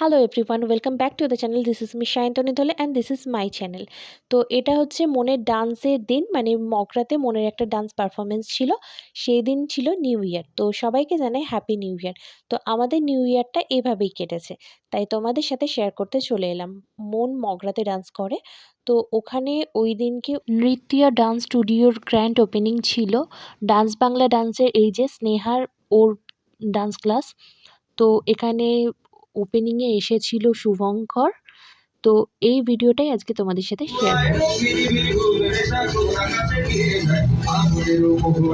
Hello everyone, welcome back to the channel. This is me Sayantani Dhale and this is my channel. তো এটা হচ্ছে মনের ডান্সের দিন, মানে মগরাতে মনের একটা ডান্স পারফরমেন্স ছিল। সেই দিন ছিল নিউ ইয়ার। তো সবাইকে জানাই হ্যাপি নিউ ইয়ার। তো আমাদের নিউ ইয়ারটা এভাবেই কেটেছে, তাই তোমাদের সাথে শেয়ার করতে চলে এলাম। মন মগরাতে ডান্স করে, তো ওখানে ওই দিনকে নৃত্যা ডান্স স্টুডিওর গ্র্যান্ড ওপেনিং ছিল। ডান্স বাংলা ডান্সের এই যে স্নেহার ওর ডান্স ক্লাস, তো এখানে ওপেনিংয়ে এসেছিল শুভঙ্কর। তো এই ভিডিওটাই আজকে তোমাদের সাথে শেয়ার করব।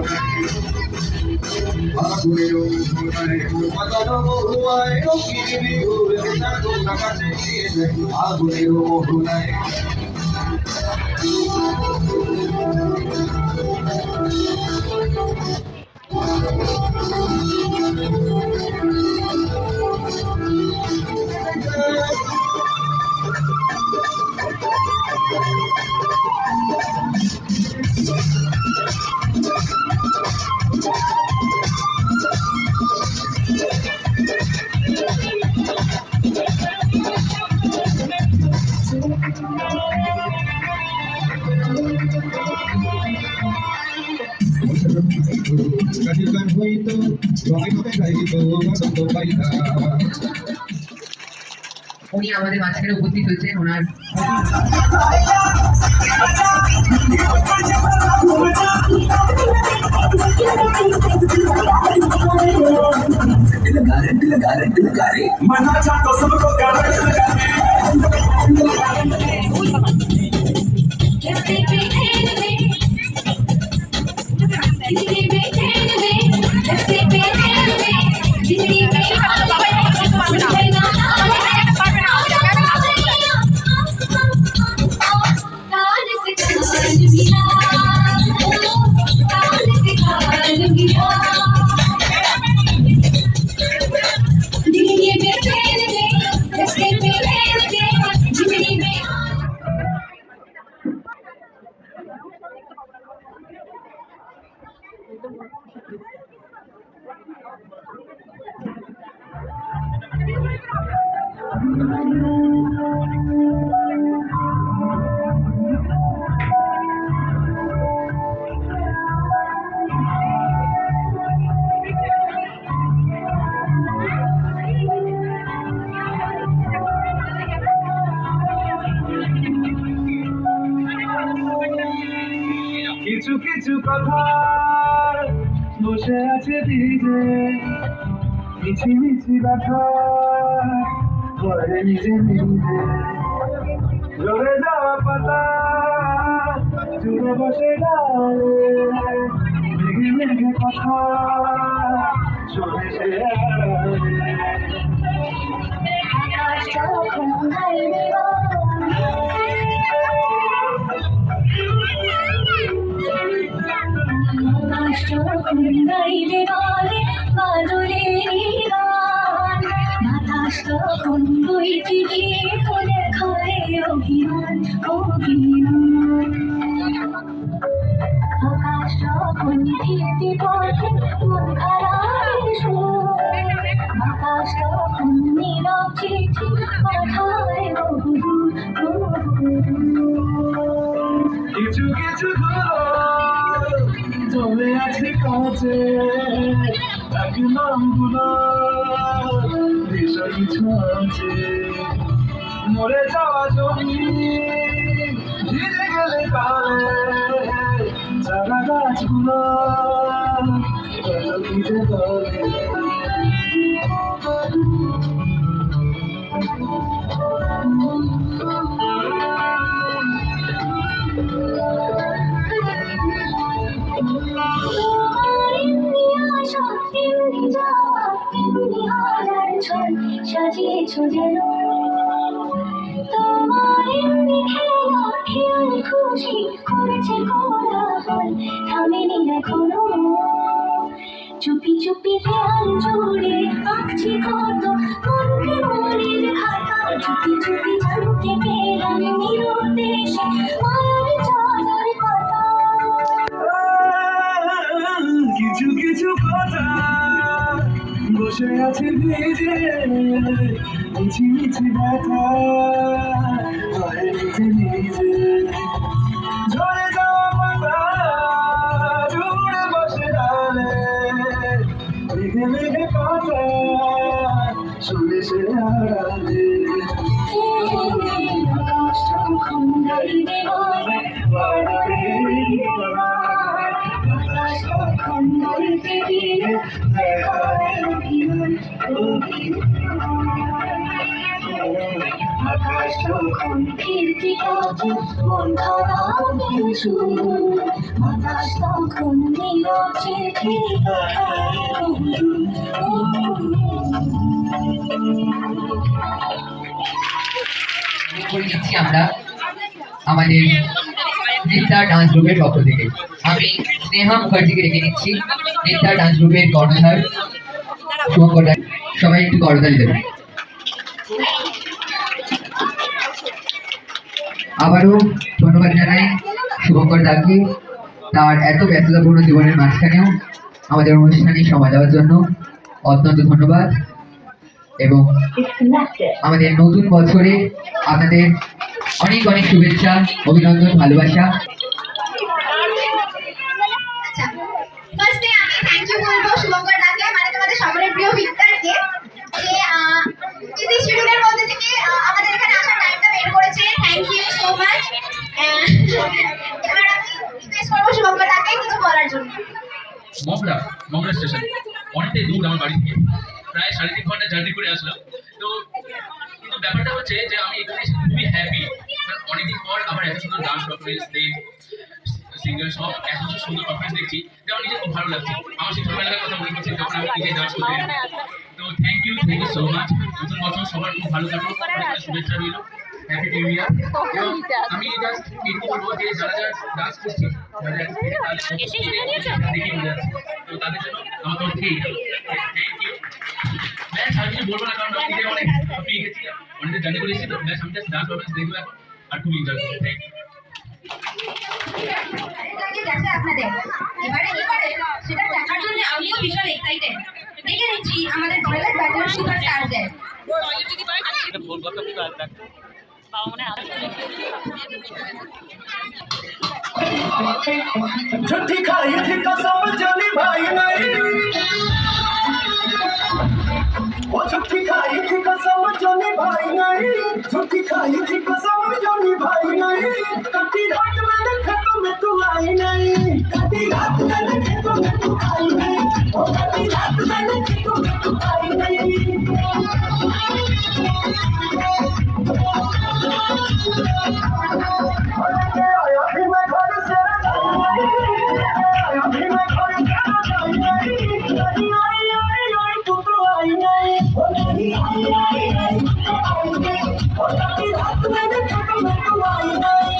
উনি আমাদের মাঝখানে উপস্থিত হয়েছেন। ওনার কিছু কিছু কথা বসে আছে ভিজে, মিছি মিছি ব্যথা করে নিজে নিজে। ঝরে যাওয়া পাতা জুড়ে বসে ডালে, মেঘে মেঘে কথা শোনে সে বাতাস তখন বইতে গিয়ে দেখায় অভিমান অভিমান। আকাশ যখন ভীতি পথে মন খারাপের সুর, বাতাস তখন নীরব চিঠি পাঠায় বহুদূর বহুদূর। কিছু কিছু চলে আছে কাছে, এক নামগুলো ভীষণ ছুঁয়েছে। মরে যাওয়া জমি ভিজে গেলে কালে, সারা গাছগুলো ভিজে গেলে। সাজিয়েছ যেন তোমার এমনি খেলা, খেয়াল খুশি করেছে কোলাহল, থামেনি এখনো। চুপি চুপি খেয়াল জুড়ে আঁকছি কত মনকে মনের খাতা, চুপি চুপি জানতে পেলাম নিরুদ্দেশে মায়ের চাঁদের পাতা। কিছু কিছু কথা বসে আছে ভিজে, মিছিমিছি ব্যথা হয় নিজে নিজে ঝরে যাওয়া পাতা জুড়ে বসে ডালে মেঘে মেঘে কথা শুনে সে আড়ালে আকাশ যখন গাইবে গান, আকাশ যখন গাইবে গিয়ে দেখায় অভিমান, আকাশ যখন কীর্তি গাছে মন খারাপের সুর, আকাশ তখন নীরব চিঠি দেখায় করে নিচ্ছি আমরা আমাদের নৃত্যা ডান্স গ্রুপের পক্ষ থেকে। আমি স্নেহা মুখার্জিকে রেখে নিচ্ছি নৃত্যা ডান্স গ্রুপের কর্ণধার শুভঙ্কর রায়। সবাই একটু করতালি দেবেন। আবারও ধন্যবাদ জানাই শুভঙ্কর দাকে, তার এত ব্যস্ততাপূর্ণ জীবনের মাঝখানেও আমাদের অনুষ্ঠানে সময় দেওয়ার জন্য অত্যন্ত ধন্যবাদ। এবং আমাদের নতুন বছরে আপনাদের অনেক অনেক শুভেচ্ছা, অভিনন্দন, ভালোবাসা। ফার্স্টে আমি থ্যাংক ইউ বলবো শুভঙ্কর দাকে, মানে তোমাদের সকলের প্রিয় ভিক্টরকে, যে বিজি শিডিউলের মধ্যে থেকে আমাদের এখানে আসার টাইমটা বের করেছে। Thank you so much. এবার আমি রিকোয়েস্ট করবো শুভঙ্কর দাকে কিছু বলার জন্য। মগরা স্টেশন অনেকটাই দূর আমার বাড়ি থেকে, প্রায় 3.5 ঘন্টা জার্নি করে আসলাম। তো কিন্তু ব্যাপারটা হচ্ছে যে আমি এখানে এসে খুবই হ্যাপি, অনেকদিন পর আবার এত সুন্দর ডান্স পারফরমেন্স সিঙ্গার সব এত সুন্দর পারফরমেন্স দেখছি, যে আমার নিজে খুব ভালো লাগছে। আমার সেই ছোটবেলার কথা মনে পড়ছে যখন আমি নিজে ডান্স করতে। তো থ্যাংক ইউ সো মাচ। নতুন বছর সবার খুব ভালো থাকুক, অনেক শুভেচ্ছা রইল। Happy new year. আমি জাস্ট এটুকু বলবো যে যারা যারা ডান্স করছে, যারা যারা দেখে মজা আছে, তো তাদের জন্য আমার তরফ থেকে থ্যাংক ইউ। ব্যাস আমি কিছু বলবো না, কারণ আমি নিজে অনেক পেয়ে গেছি, অনেকটা জার্নি করে এসেছি। তো ব্যাস আমি জাস্ট ডান্স পারফরমেন্স দেখবো এখন আর খুব এনজয় করবো। Thank you. গেছে আপনাদের এবারে সেটা দেখার জন্য আমিও ভীষণ এক্সাইটেড। দেখে নিচ্ছি আমাদের টয়লেট ব্যাটল সুপারস্টারদের। झूठी खाई थी कसम जो निभाई नहीं, वो झूठी खाई थी कसम जो निभाई नहीं, झूठी खाई थी कसम जो निभाई नहीं। कटी रात मैंने खेतों में तू आई नहीं, कटी रात मैंने खेतों में तू आई नहीं, ओ कटी रात मैंने खेतों में तू आई नहीं। आया भी मैं घर से आया भी मैं घर से नहीं आई आई आई तू तो आई नहीं, ओ नहीं आई आई आई तू तो आई नहीं, ओ कटी रात मैंने खेतों में तू आई नहीं।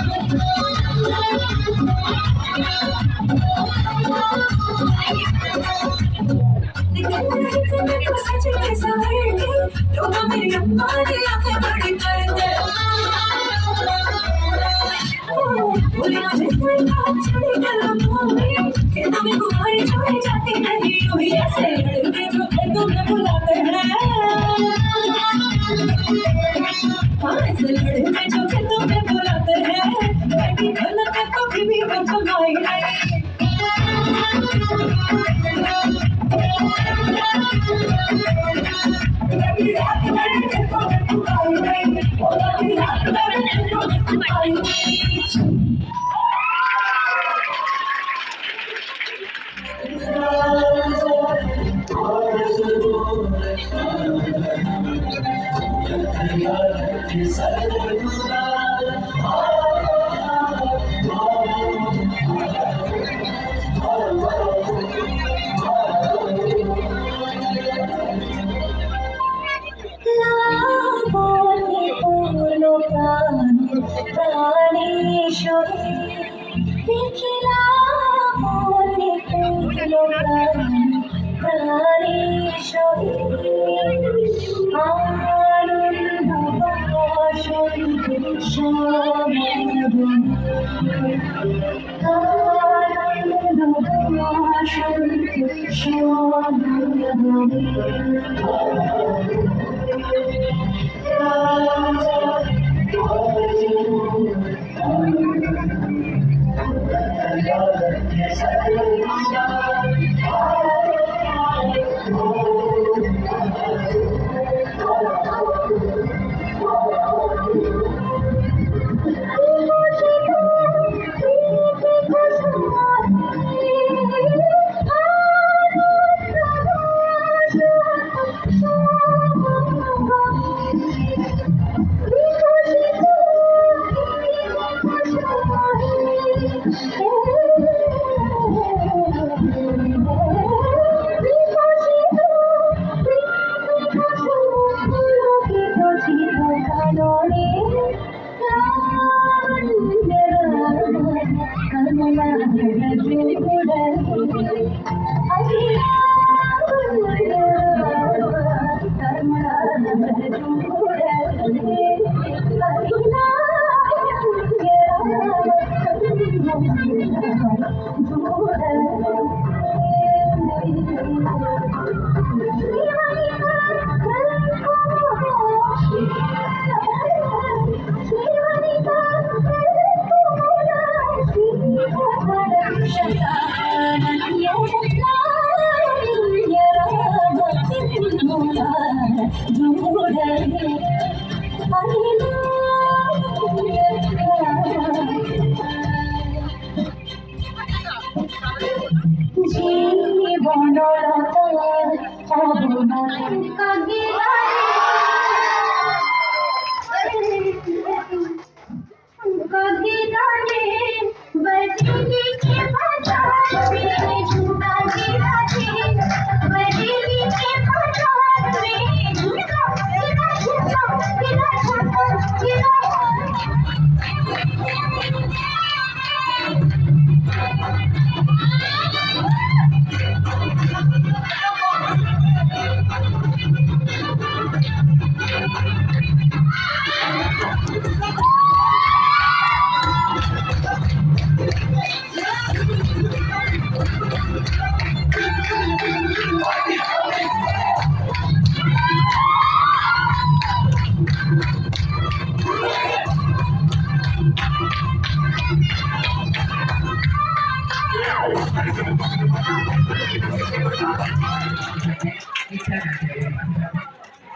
ঠিকঠাক আছে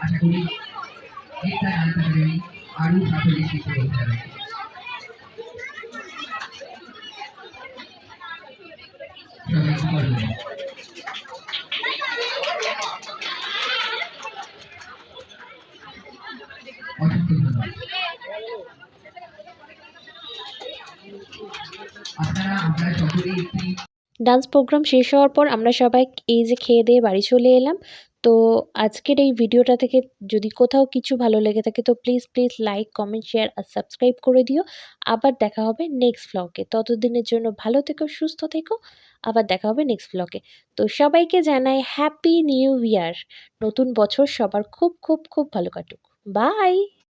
আশা করি ঠিকঠাক আনতে পারেনি আরও সাফল্যের শিখে উঠতে হবে। সবাই কি করবেন? অসংখ্য ধন্যবাদ। আপনারা আমরা সকলেই একটি ডান্স প্রোগ্রাম শেষ হওয়ার পর আমরা সবাই এই যে খেয়ে দিয়ে বাড়ি চলে এলাম। তো আজকের এই ভিডিওটা থেকে যদি কোথাও কিছু ভালো লেগে থাকে তো প্লিজ লাইক, কমেন্ট, শেয়ার আর সাবস্ক্রাইব করে দিও। আবার দেখা হবে নেক্সট ভ্লগে। ততদিনের জন্য ভালো থেকো, সুস্থ থেকো। আবার দেখা হবে নেক্সট ভ্লগে। তো সবাইকে জানাই হ্যাপি নিউ ইয়ার। নতুন বছর সবার খুব ভালো কাটুক। বাই।